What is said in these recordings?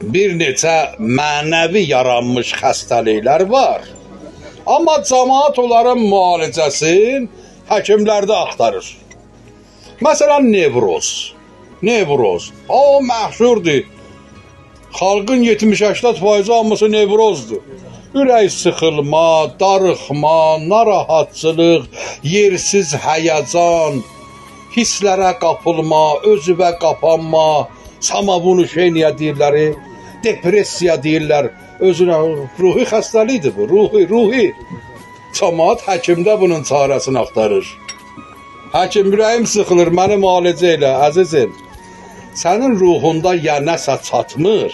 bir neçə mənəvi yaranmış xəstəliklər var. Amma cəmaət onların müalicəsini həkimlərdə axtarır. Məsələn, nevroz. O məşhurdur. Xalqın 70-80% hamısı nevrozdur. Ürək sıxılma, darıxma, narahatçılıq, yersiz həyəcan, hisslərə qapılma, özüvə qapanma, samavunuşeniya deyirlər, depressiya deyirlər. Özünə ruhi xəstəlikdir bu, ruhi. Cəmaət həkimdə bunun çarəsini axtarır. Həkim, ürəyim sıxılır, məni müalicə elə, əzizim. Sənin ruhunda ya nəsə çatmır,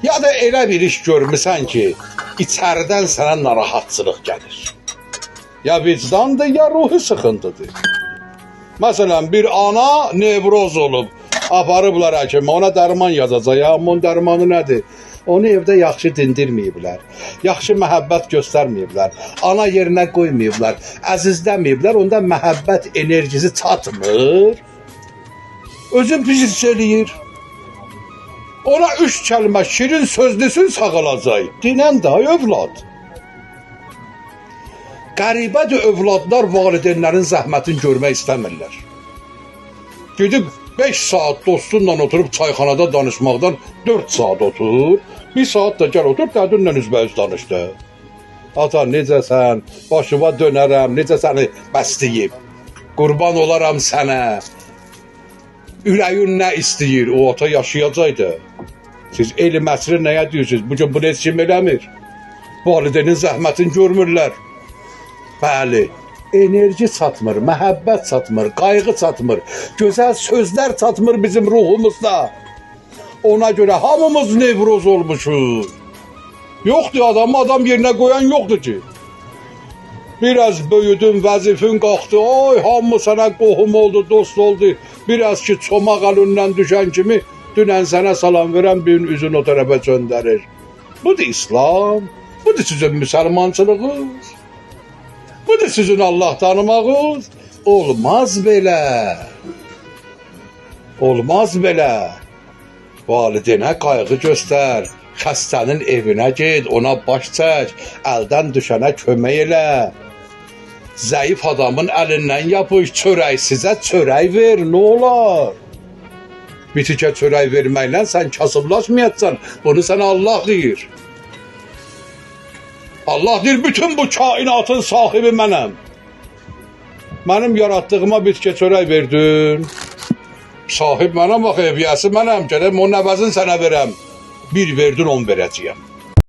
ya da elə bir iş görmüsən ki, içəridən sənə narahatçılıq gəlir. Ya vicdandır, ya ruhi sıxıntıdır. Məsələn, bir ana nevroz olub, aparıblar həkimə, ona dərman yazacaq. Ya onun dərmanı nədir? Onu evdə yaxşı dindirməyiblər, yaxşı məhəbbət göstərməyiblər, ana yerinə qoymayıblar, əzizləməyiblər, onda məhəbbət enerjisi çatmır. Özün pis hiss eləyir. Ona 3 kəlmə şirin sözlüsün sağalacaq. Dinən də övlad. Qəribədir, övladlar valideynlərin zəhmətini görmək istəmirlər. Gedib 5 saat dostunla oturub çayxanada danışmaqdan 4 saat otur. 1 saat da gəl otur, dədinlə üzbəüz danışdı. Ata, necəsən? Başıma dönərəm, necə səni bəsləyib? Qurban olaram sənə. Ürəyin nə istəyir? O ata yaşayacaqdı. Siz elm əsri nəyə deyirsiniz? Bugün bunu heç kim eləmir. Valideynin zəhmətini görmürlər. Bəli, enerji çatmır, məhəbbət çatmır, qayğı çatmır, gözəl sözlər çatmır bizim ruhumuzda. Ona görə hamımız nevroz olmuşuz. Yoxdur, adam yerinə qoyan yoxdur ki. Biraz böyüdün, vəzifin qalxdı, oy, hamı sənə qohum oldu, dost oldu. Biraz ki, çomaq əlindən düşən kimi, dünən sənə salam verən bir gün üzünü o tərəfə göndərir. Budur İslam, budur sizin müsəlmançılığınız, budur sizin Allah tanımağınız. Olmaz belə. Olmaz belə. Valideynə qayğı göstər, xəstənin evinə ged, ona baş çək, əldən düşənə kömək elə. Zəif adamın əlindən yapış, çörək sizə çörək ver, nə olar? Bitikə çörək verməklə sən kasıblaşmayacaqsan, bunu sənə Allah deyir. Allah deyir, bütün bu kainatın sahibi mənəm. Mənim yaratdığıma bitikə çörək verdin. Sahib mənəm, bax, evyəsi mənəm, gələm, onun əvəzini sənə verəm. 1 verdin, 10 verəcəyəm.